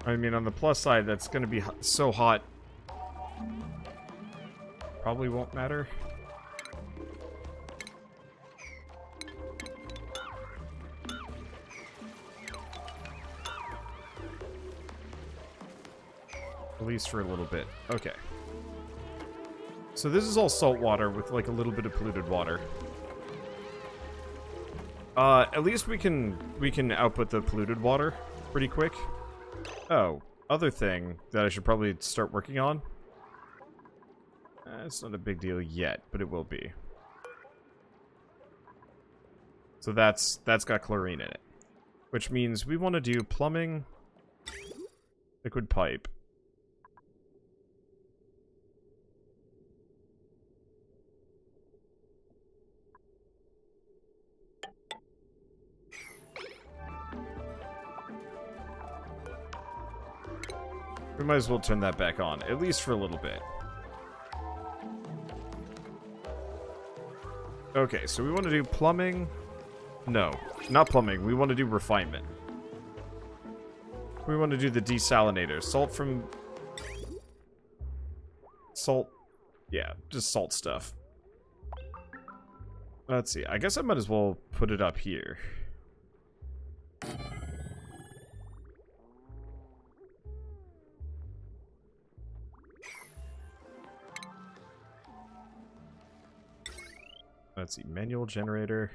I mean, on the plus side, that's going to be so hot. Probably won't matter. At least for a little bit. Okay. So this is all salt water with like a little bit of polluted water. At least we can output the polluted water pretty quick. Oh, other thing that I should probably start working on. It's not a big deal yet, but it will be. So that's got chlorine in it, which means we want to do plumbing, liquid pipe. We might as well turn that back on, at least for a little bit. Okay, so we want to do plumbing. No, not plumbing. We want to do refinement. We want to do the desalinator. Salt from... Salt. Yeah, just salt stuff. Let's see. I guess I might as well put it up here. Let's see, manual generator.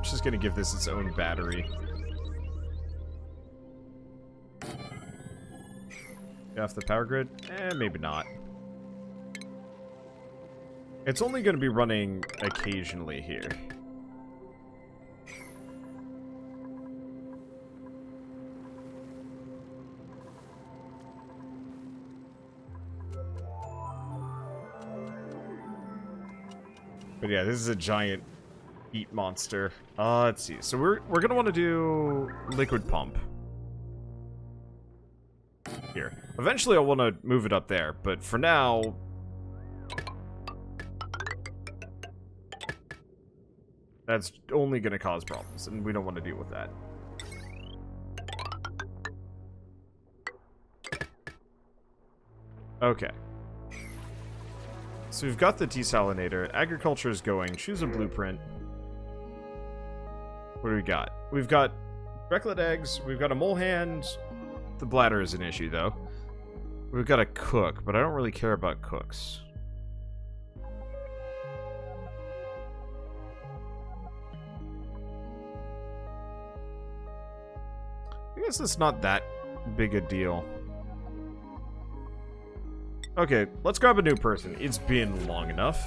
Just gonna give this its own battery. Off the power grid? Maybe not. It's only gonna be running occasionally here. But yeah, this is a giant heat monster. Let's see. So we're gonna want to do liquid pump here. Eventually, I'll want to move it up there, but for now, that's only gonna cause problems, and we don't want to deal with that. Okay. So we've got the desalinator. Agriculture is going. Choose a blueprint. What do we got? We've got Brecklet eggs. We've got a mole hand. The bladder is an issue, though. We've got a cook, but I don't really care about cooks. I guess it's not that big a deal. Okay, let's grab a new person. It's been long enough.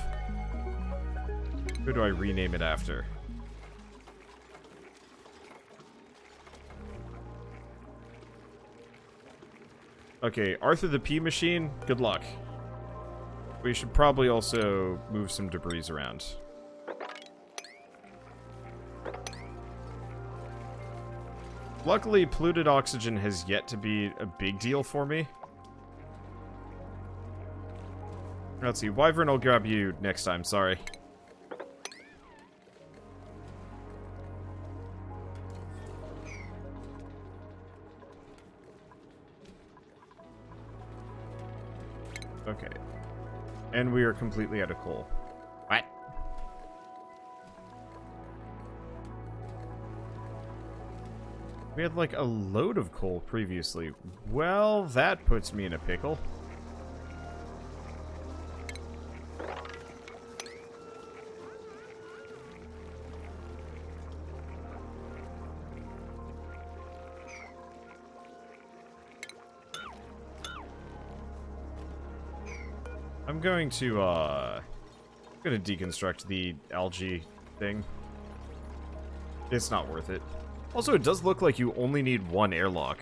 Who do I rename it after? Okay, Arthur the Pea Machine, good luck. We should probably also move some debris around. Luckily, polluted oxygen has yet to be a big deal for me. Let's see, Wyvern, I'll grab you next time, sorry. Okay. And we are completely out of coal. What? We had like a load of coal previously. Well, that puts me in a pickle. I'm going to deconstruct the algae thing. It's not worth it. Also, it does look like you only need one airlock.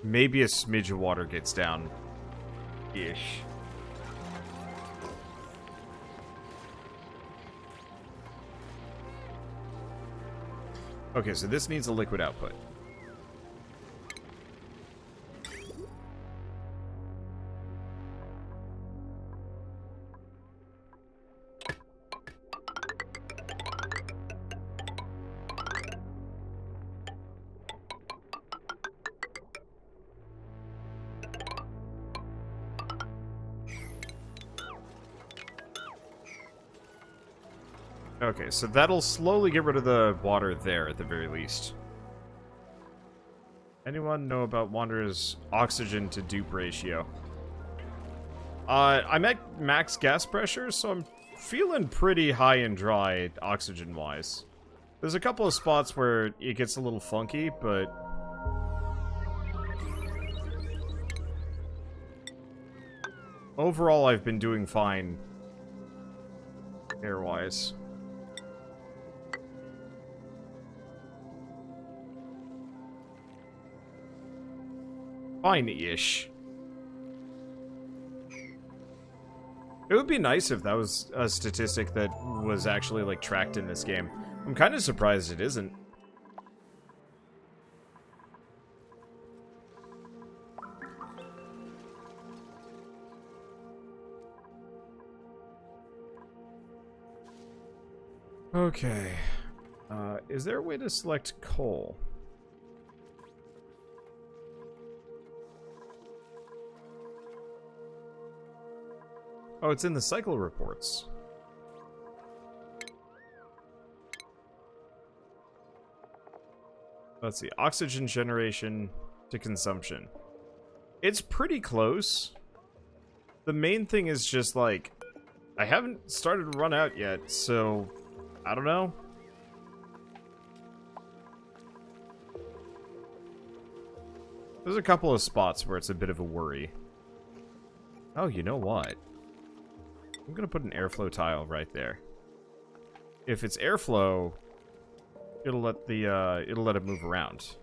Maybe a smidge of water gets down. Ish. Okay, so this needs a liquid output. Okay, so that'll slowly get rid of the water there at the very least. Anyone know about Wander's oxygen to dupe ratio? I'm at max gas pressure, so I'm feeling pretty high and dry oxygen-wise. There's a couple of spots where it gets a little funky, but... overall, I've been doing fine air-wise. Fine-ish. It would be nice if that was a statistic that was actually, like, tracked in this game. I'm kind of surprised it isn't. Okay. Is there a way to select coal? Oh, it's in the cycle reports. Let's see. Oxygen generation to consumption. It's pretty close. The main thing is just, like, I haven't started to run out yet, so I don't know. There's a couple of spots where it's a bit of a worry. Oh, you know what? I'm gonna put an airflow tile right there. If it's airflow, it'll let it move around.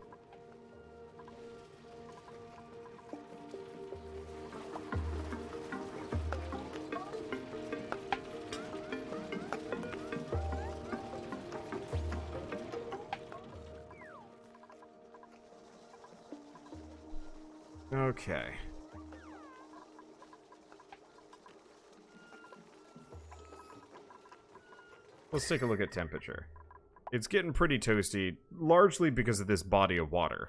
Okay. Let's take a look at temperature. It's getting pretty toasty, largely because of this body of water.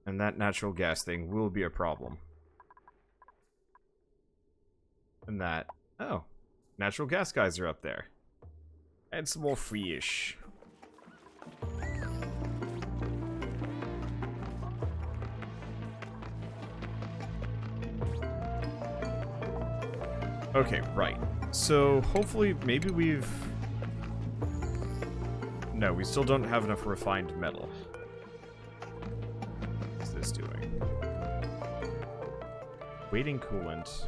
And that natural gas thing will be a problem. And that... oh. Natural gas guys are up there. And some more fish. Okay, right. So, hopefully, maybe we've... no, we still don't have enough refined metal. What's this doing? Waiting coolant.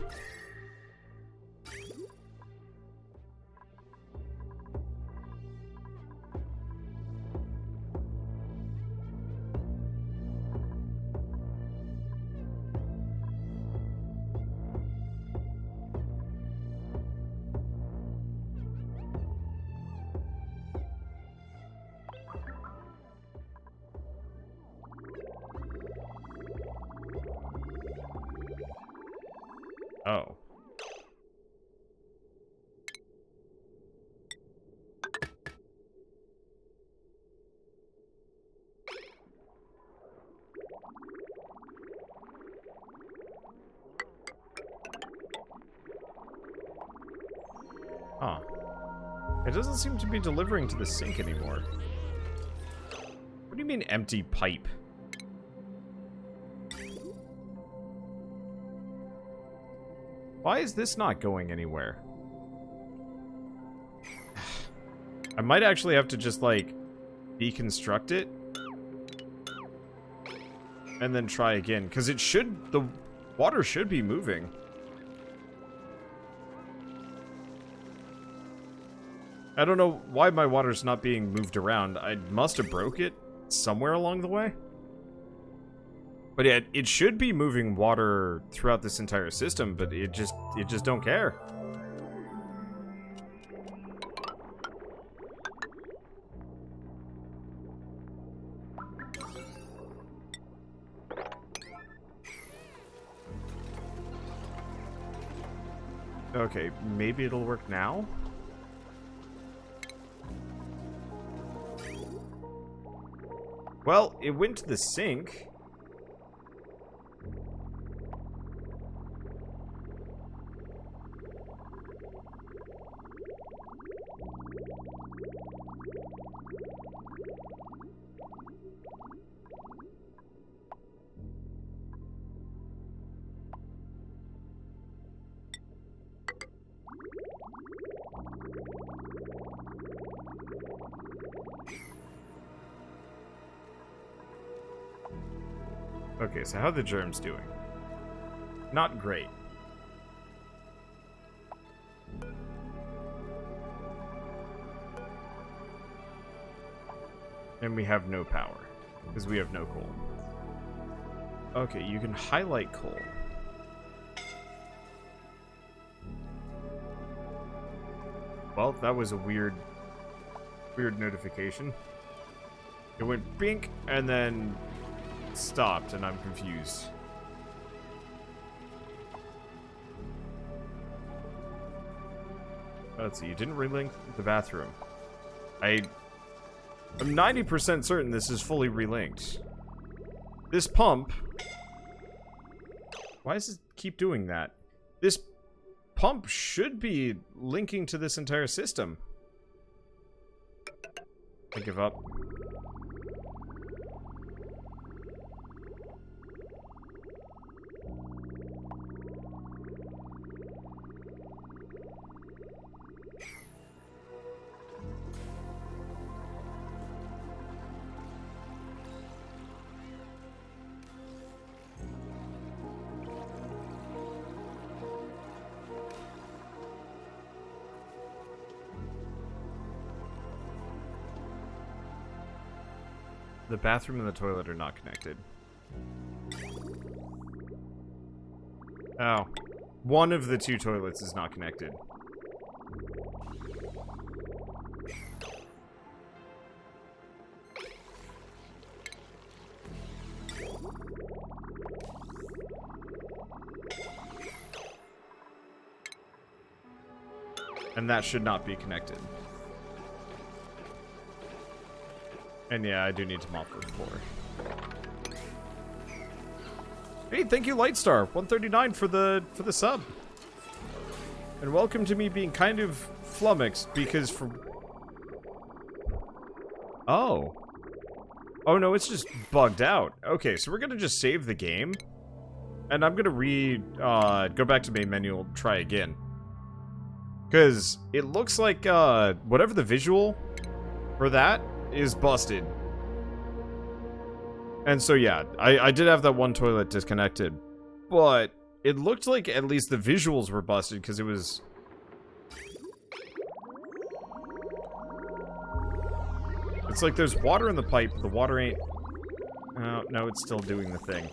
Oh. Huh. It doesn't seem to be delivering to the sink anymore. What do you mean empty pipe? Why is this not going anywhere? I might actually have to just, like, deconstruct it. And then try again. Because it should... the water should be moving. I don't know why my water's not being moved around. I must have broke it somewhere along the way. But yeah, it should be moving water throughout this entire system, but it just don't care. Okay, maybe it'll work now? Well, it went to the sink. Okay, so how are the germs doing? Not great. And we have no power, because we have no coal. Okay, you can highlight coal. Well, that was a weird notification. It went bink, and then stopped, and I'm confused. Let's see, you didn't relink the bathroom. I'm 90% certain this is fully relinked. This pump... Why does it keep doing that? This pump should be linking to this entire system. I give up. The bathroom and the toilet are not connected. Oh. One of the two toilets is not connected. And that should not be connected. And yeah, I do need to mop the floor. Hey, thank you, Lightstar 139 for the sub. And welcome to me being kind of flummoxed because for... Oh. Oh no, it's just bugged out. Okay, so we're gonna just save the game. And I'm gonna go back to main menu and try again. Because it looks like, whatever the visual for that is busted. And so yeah, I did have that one toilet disconnected, but it looked like at least the visuals were busted because it was... It's like there's water in the pipe, but the water ain't... Oh, no, it's still doing the thing.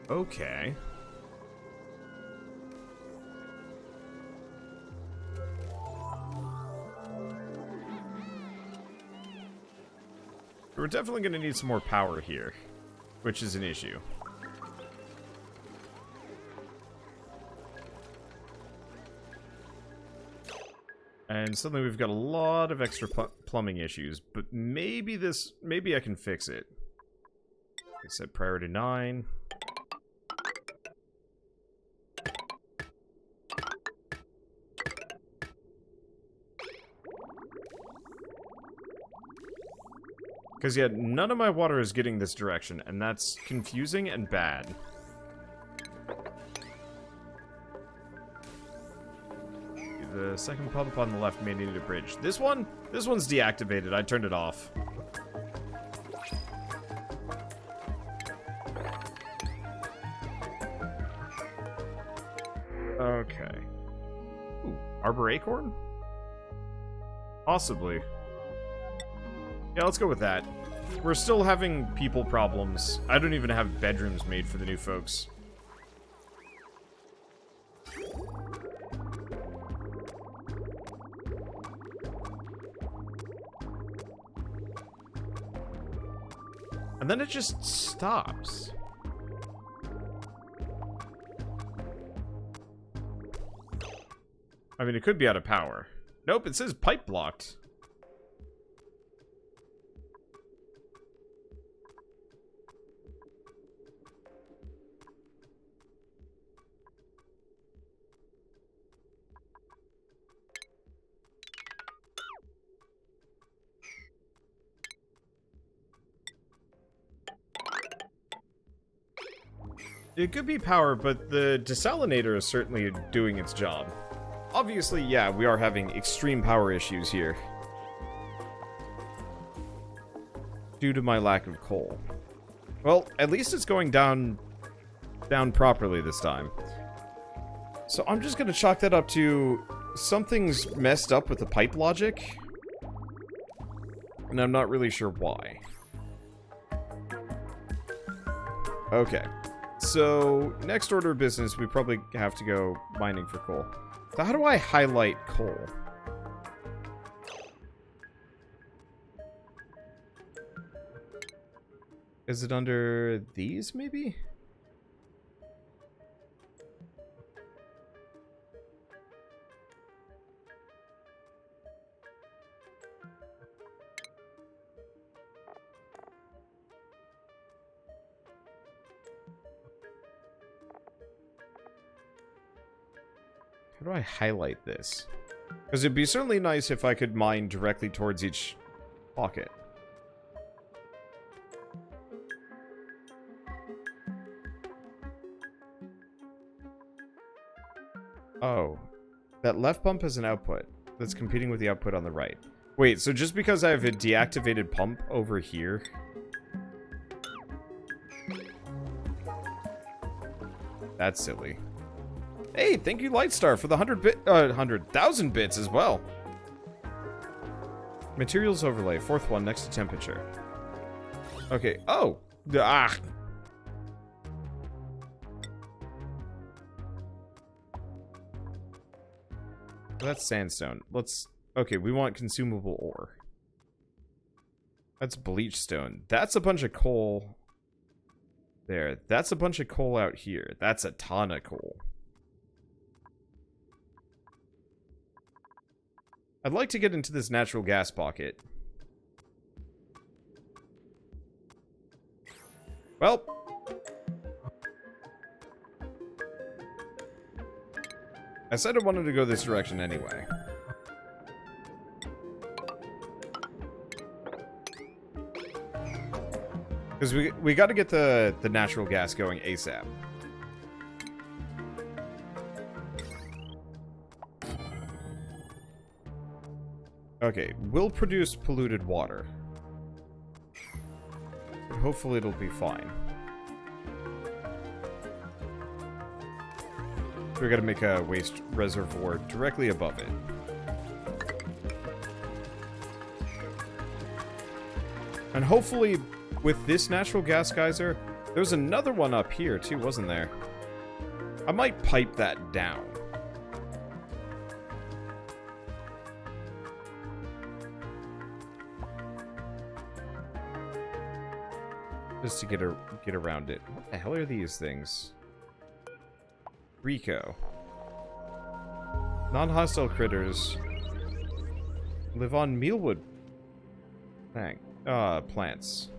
Okay. We're definitely going to need some more power here, which is an issue. And suddenly we've got a lot of extra plumbing issues, but maybe I can fix it. I set priority 9. Because, yeah, none of my water is getting this direction, and that's confusing and bad. The second pump on the left may need a bridge. This one's deactivated. I turned it off. Okay. Ooh, Arbor Acorn? Possibly. Yeah, let's go with that. We're still having people problems. I don't even have bedrooms made for the new folks. And then it just stops. I mean, it could be out of power. Nope, it says pipe blocked. It could be power, but the desalinator is certainly doing its job. Obviously, yeah, we are having extreme power issues here. Due to my lack of coal. Well, at least it's going down properly this time. So I'm just gonna chalk that up to something's messed up with the pipe logic. And I'm not really sure why. Okay. So, next order of business, we probably have to go mining for coal. So how do I highlight coal? Is it under these, maybe? How do I highlight this? Because it'd be certainly nice if I could mine directly towards each pocket. Oh. That left pump has an output that's competing with the output on the right. Wait, so just because I have a deactivated pump over here... That's silly. Hey, thank you, Lightstar, for the 100,000 bits as well. Materials overlay, fourth one next to temperature. Okay. Oh, ah. That's sandstone. Let's. Okay, we want consumable ore. That's bleach stone. That's a bunch of coal. There. That's a bunch of coal out here. That's a ton of coal. I'd like to get into this natural gas pocket. Well. I said I wanted to go this direction anyway. Because we got to get the natural gas going ASAP. Okay, we'll produce polluted water. But hopefully it'll be fine. We gotta make a waste reservoir directly above it. And hopefully, with this natural gas geyser, there's another one up here too, wasn't there? I might pipe that down. Just to get around it. What the hell are these things? Rico. Non-hostile critters live on mealwood plants.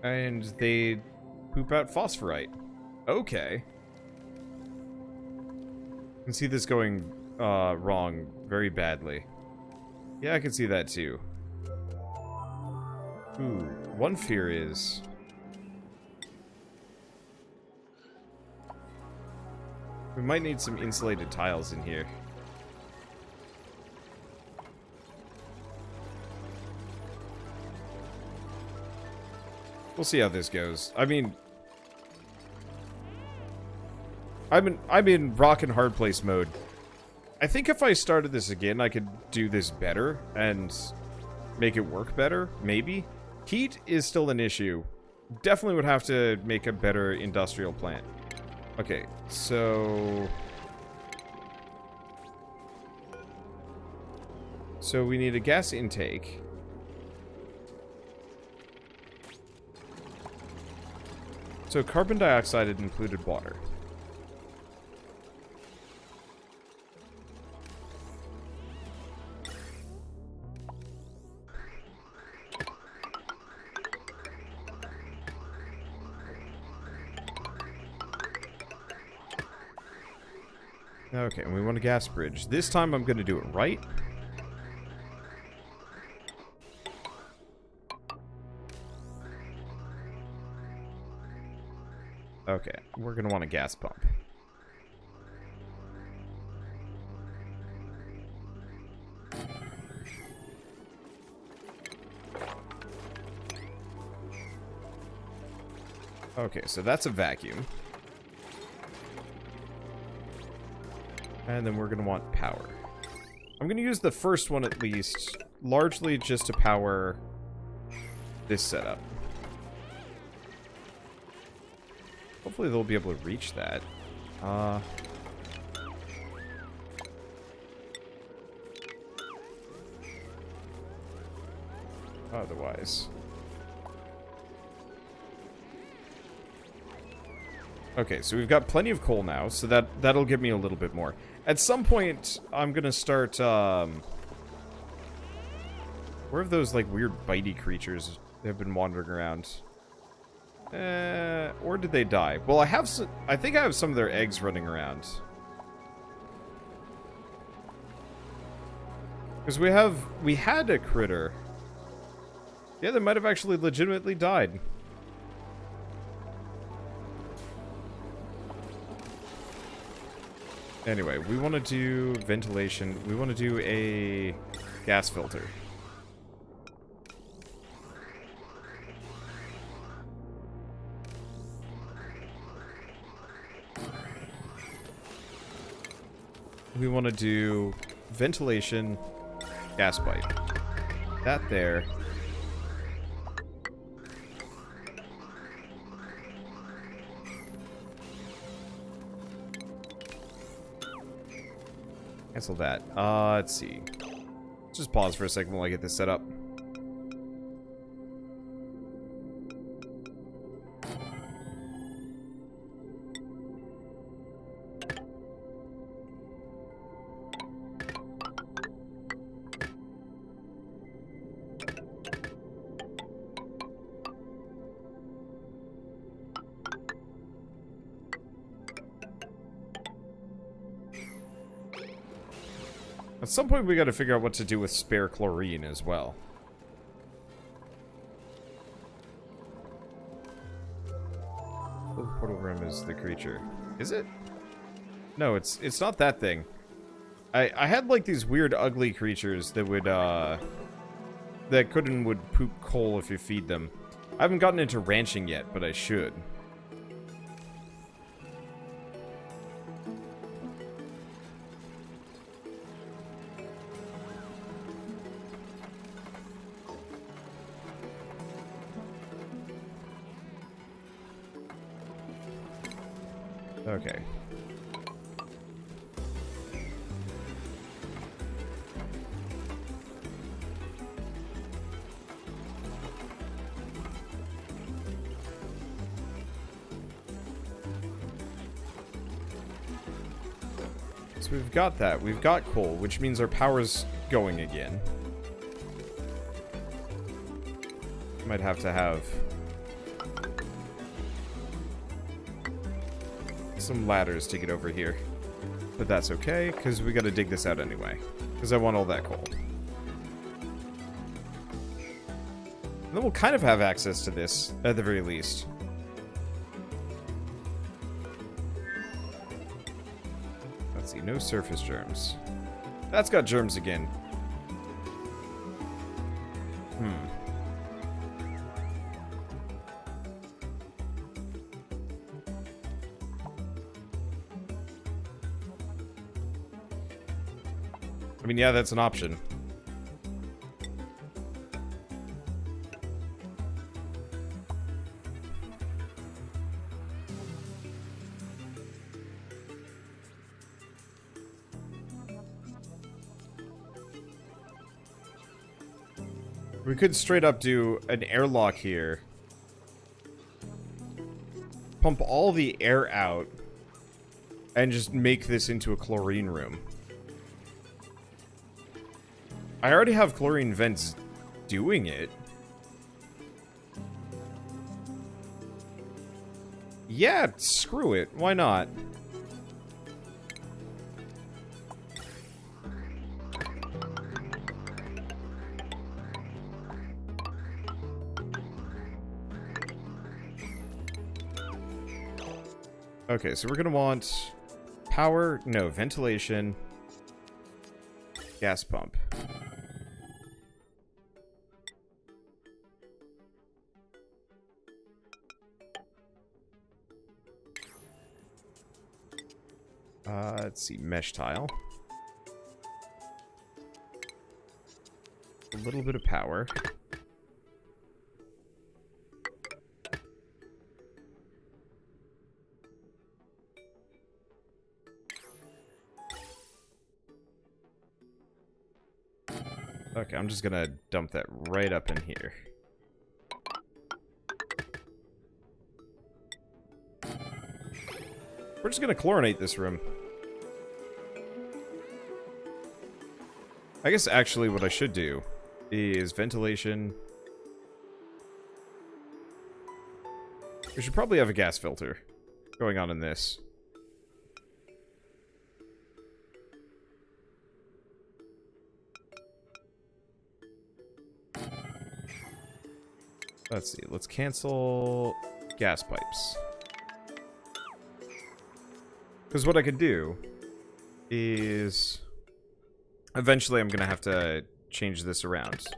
And they poop out phosphorite. Okay. I can see this going wrong very badly. Yeah, I can see that too. Ooh, one fear is... we might need some insulated tiles in here. We'll see how this goes. I mean... I'm in rock and hard place mode. I think if I started this again, I could do this better and make it work better, maybe. Heat is still an issue. Definitely would have to make a better industrial plant. Okay, so we need a gas intake. So carbon dioxide had included water. Okay, and we want a gas bridge. This time I'm going to do it right. Okay, we're going to want a gas pump. Okay, so that's a vacuum. And then we're going to want power. I'm going to use the first one at least, largely just to power this setup. Hopefully they'll be able to reach that. Otherwise. Okay, so we've got plenty of coal now, so that'll give me a little bit more. At some point, I'm gonna start, where have those, like, weird bitey creatures that have been wandering around? Or did they die? Well, I think I have some of their eggs running around. Because we had a critter. Yeah, they might have actually legitimately died. Anyway, we want to do ventilation. We want to do a gas filter. We want to do ventilation, gas pipe. That there. Cancel that. Let's see. Just pause for a second while I get this set up. At some point, we got to figure out what to do with spare chlorine as well. The portal room is the creature. Is it? No, it's not that thing. I had like these weird, ugly creatures that would that could and would poop coal if you feed them. I haven't gotten into ranching yet, but I should. Okay. So we've got that. We've got coal, which means our power's going again. Might have to have some ladders to get over here. But that's okay, because we gotta dig this out anyway. Because I want all that coal. And then we'll kind of have access to this, at the very least. Let's see, no surface germs. That's got germs again. I mean, yeah, that's an option. We could straight up do an airlock here. Pump all the air out. And just make this into a chlorine room. I already have chlorine vents doing it. Yeah, screw it. Why not? Okay, so we're gonna want power, no, ventilation, gas pump. Let's see, mesh tile. A little bit of power. Okay, I'm just gonna dump that right up in here. We're just gonna chlorinate this room. I guess actually what I should do is ventilation. We should probably have a gas filter going on in this. Let's see, let's cancel gas pipes. Because what I could do is... Eventually I'm going to have to change this around.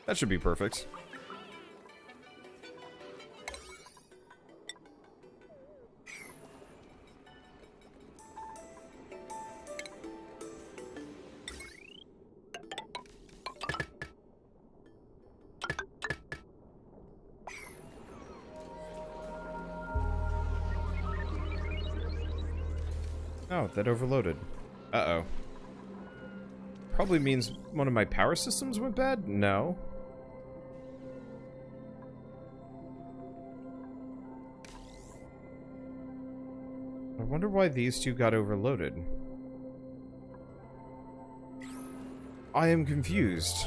That should be perfect. Oh, that overloaded. Uh-oh. Probably means one of my power systems went bad? No. I wonder why these two got overloaded. I am confused.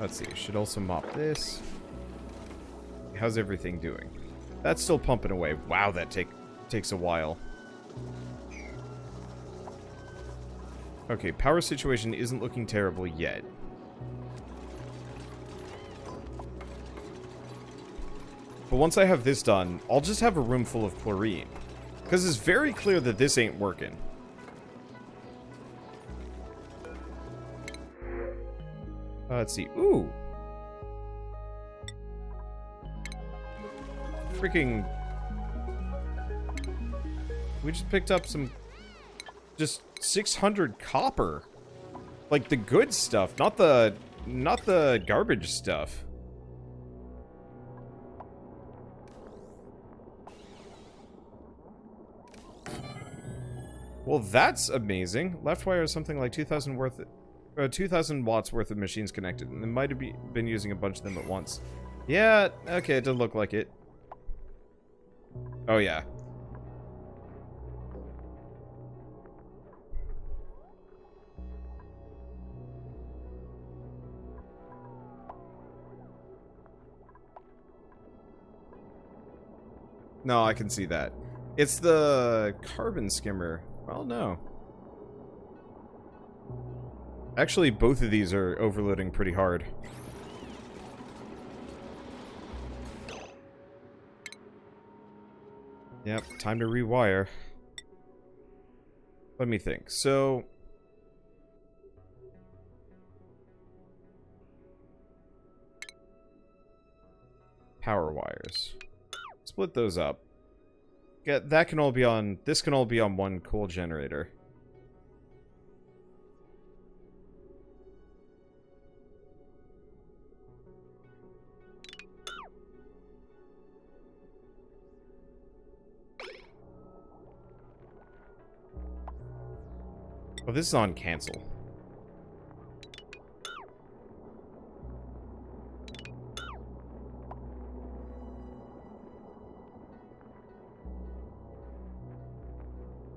Let's see, should also mop this. How's everything doing? That's still pumping away. Wow, that takes a while. Okay, power situation isn't looking terrible yet. But once I have this done, I'll just have a room full of chlorine. Because it's very clear that this ain't working. Let's see. Ooh. Freaking... We just picked up some... Just 600 copper. Like the good stuff, not the garbage stuff. Well, that's amazing. Left wire is something like 2,000 watts worth of machines connected, and they might have been using a bunch of them at once. Yeah, okay, it did look like it. Oh, yeah. No, I can see that. It's the carbon skimmer. Well, no. Actually, both of these are overloading pretty hard. Yep, time to rewire. Let me think. So... Power wires. Split those up. That can all be on... This can all be on one coal generator. Oh, this is on cancel.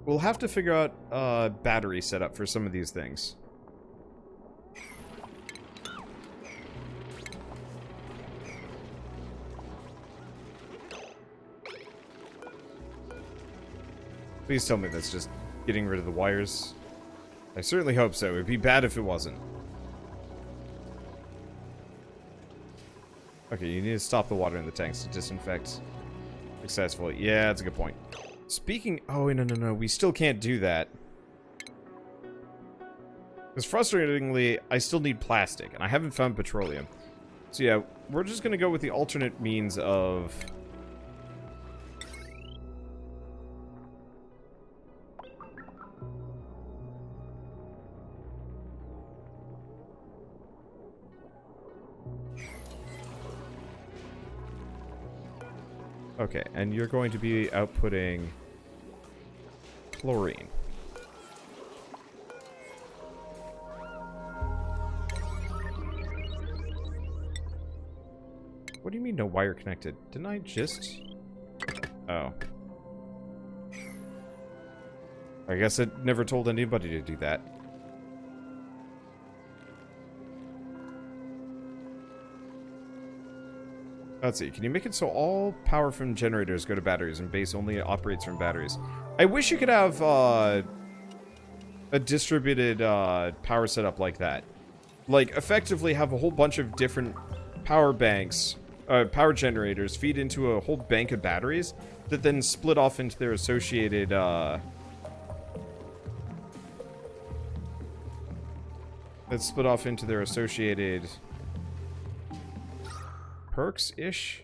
We'll have to figure out a battery setup for some of these things. Please tell me that's just getting rid of the wires. I certainly hope so. It'd be bad if it wasn't. Okay, you need to stop the water in the tanks to disinfect successfully. Yeah, that's a good point. Speaking... Oh, no. We still can't do that. Because frustratingly, I still need plastic, and I haven't found petroleum. So yeah, we're just going to go with the alternate means of... Okay, and you're going to be outputting chlorine. What do you mean no wire connected? Didn't I just... Oh. I guess it never told anybody to do that. Let's see, can you make it so all power from generators go to batteries and base only operates from batteries? I wish you could have a distributed power setup like that. Like, effectively have a whole bunch of different power banks, power generators feed into a whole bank of batteries that then split off into their associated, perks-ish?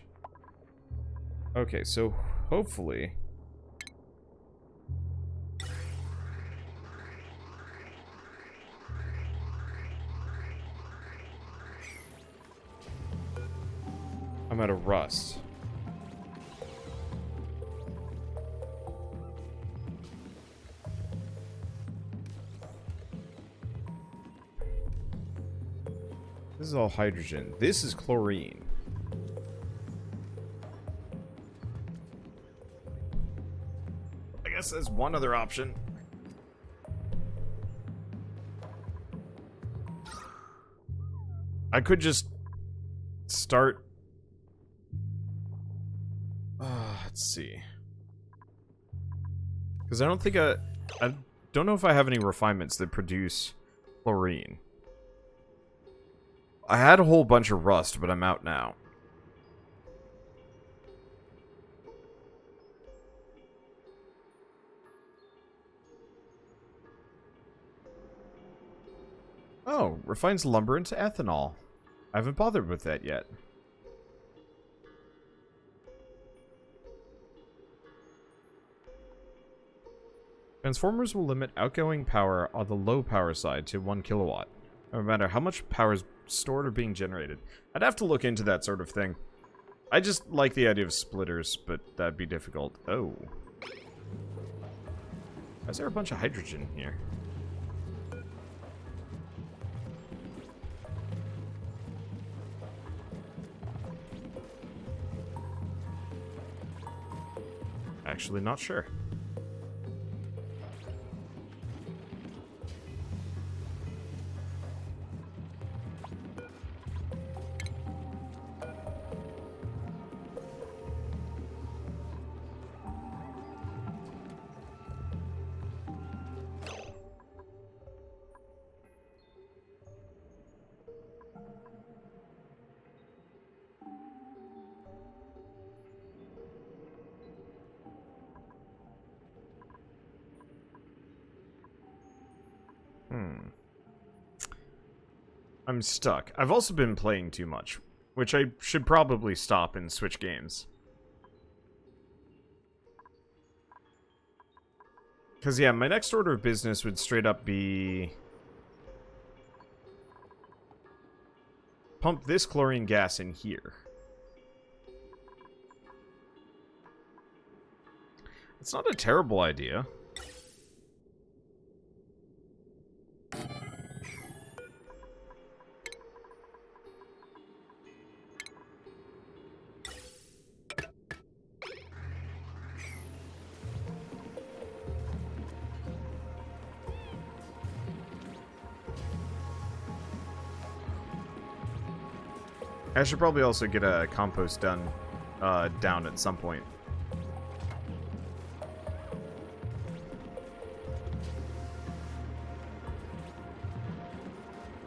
Okay, so hopefully... I'm out of rust. This is all hydrogen. This is chlorine. I guess there's one other option. I could just start... let's see. Because I don't think I don't know if I have any refinements that produce chlorine. I had a whole bunch of rust, but I'm out now. Oh, refines lumber into ethanol. I haven't bothered with that yet. Transformers will limit outgoing power on the low power side to 1 kilowatt, no matter how much power is stored or being generated. I'd have to look into that sort of thing. I just like the idea of splitters, but that'd be difficult. Oh. Why is there a bunch of hydrogen here? Actually, not sure. I'm stuck. I've also been playing too much, which I should probably stop and switch games. Because, yeah, my next order of business would straight up be... pump this chlorine gas in here. It's not a terrible idea. I should probably also get a compost done down at some point.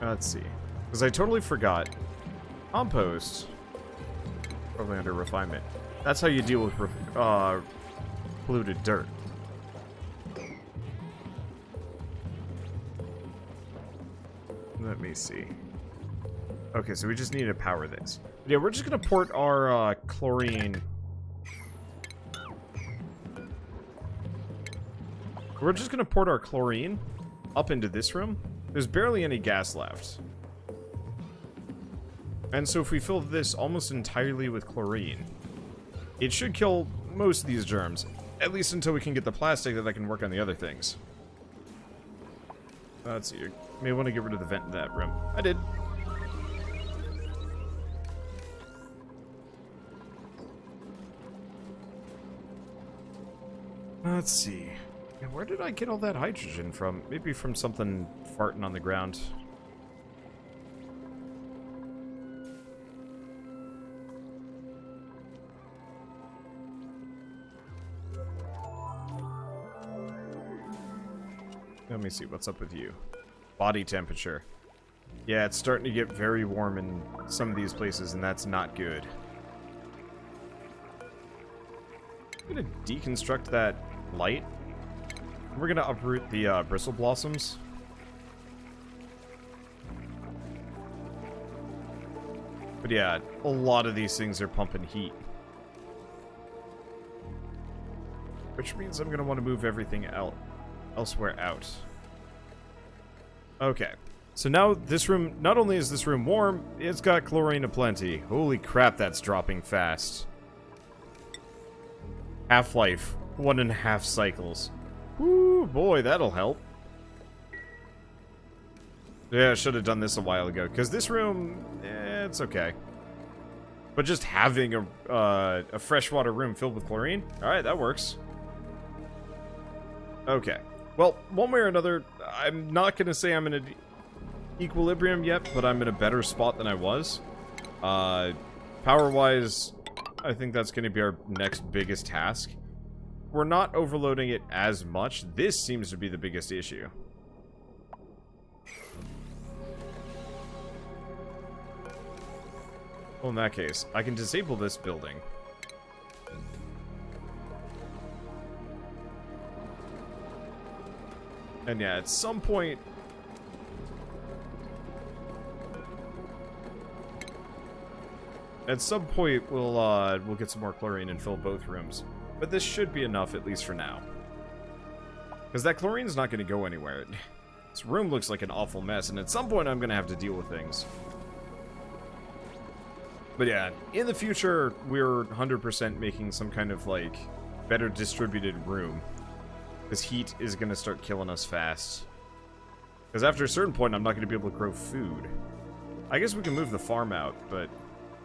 Let's see. Because I totally forgot. Compost. Probably under refinement. That's how you deal with polluted dirt. Let me see. Okay, so we just need to power this. But yeah, we're just going to port our chlorine. We're just going to port our chlorine up into this room. There's barely any gas left. And so if we fill this almost entirely with chlorine, it should kill most of these germs. At least until we can get the plastic that I can work on the other things. Let's see. You may want to get rid of the vent in that room. I did. Let's see. Where did I get all that hydrogen from? Maybe from something farting on the ground. Let me see, what's up with you? Body temperature. Yeah, it's starting to get very warm in some of these places, and that's not good. I'm gonna deconstruct that light. We're gonna uproot the bristle blossoms. But yeah, a lot of these things are pumping heat. Which means I'm gonna want to move everything elsewhere out. Okay. So now this room, not only is this room warm, it's got chlorine aplenty. Holy crap, that's dropping fast. Half-life, 1.5 cycles. Woo, boy, that'll help. Yeah, I should have done this a while ago, because this room, it's okay. But just having a freshwater room filled with chlorine, alright, that works. Okay. Well, one way or another, I'm not going to say I'm in an equilibrium yet, but I'm in a better spot than I was. Power-wise, I think that's going to be our next biggest task. We're not overloading it as much. This seems to be the biggest issue. Well, in that case, I can disable this building. And yeah, at some point... we'll get some more chlorine and fill both rooms. But this should be enough, at least for now. Because that chlorine's not going to go anywhere. This room looks like an awful mess, and at some point I'm going to have to deal with things. But yeah, in the future, we're 100% making some kind of, like, better distributed room. Because heat is going to start killing us fast. Because after a certain point, I'm not going to be able to grow food. I guess we can move the farm out, but...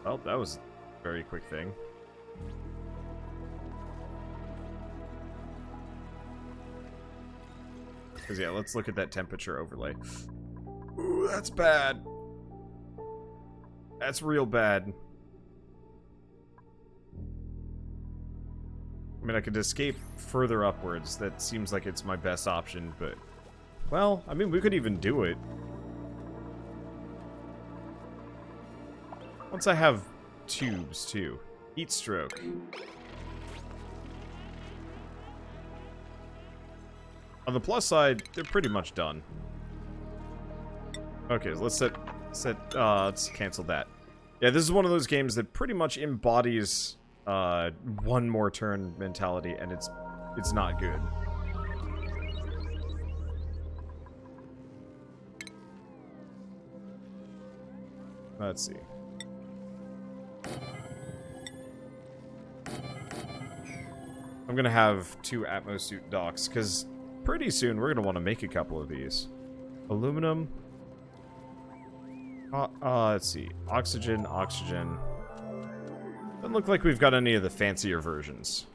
well, that was a very quick thing. Because, yeah, let's look at that temperature overlay. Ooh, that's bad. That's real bad. I mean, I could escape further upwards. That seems like it's my best option, but... well, I mean, we could even do it. Once I have tubes, too. Heat stroke. On the plus side, they're pretty much done. Okay, so let's cancel that. Yeah, this is one of those games that pretty much embodies one more turn mentality, and it's not good. Let's see. I'm gonna have 2 Atmosuit docks, because pretty soon we're gonna want to make a couple of these. Aluminum. Let's see. Oxygen, oxygen. Doesn't look like we've got any of the fancier versions.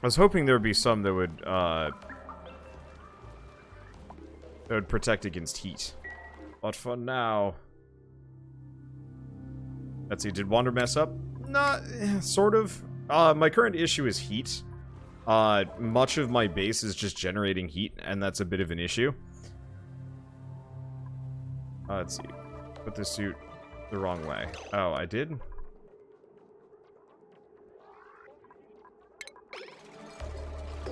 I was hoping there would be some that would protect against heat. But for now... let's see, did Wander mess up? Not, sort of. My current issue is heat. Much of my base is just generating heat, and that's a bit of an issue. Let's see. Put the suit the wrong way. Oh, I did?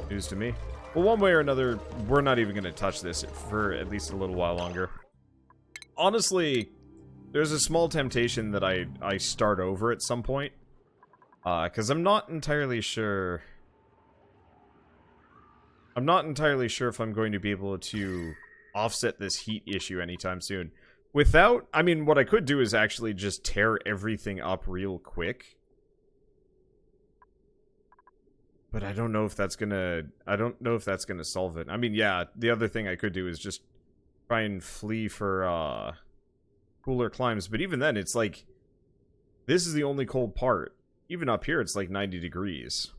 News to me. Well, one way or another, we're not even going to touch this for at least a little while longer. Honestly, there's a small temptation that I start over at some point. Because I'm not entirely sure... I'm not entirely sure if I'm going to be able to offset this heat issue anytime soon. Without... I mean, what I could do is actually just tear everything up real quick. But I don't know if that's gonna... I don't know if that's gonna solve it. I mean, yeah, the other thing I could do is just try and flee for, cooler climes. But even then, it's like... This is the only cold part. Even up here, it's like 90 degrees.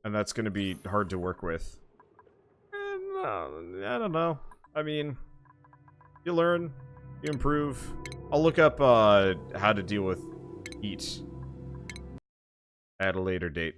And that's gonna be hard to work with. No, I don't know. I mean... You learn. You improve. I'll look up, how to deal with heat at a later date.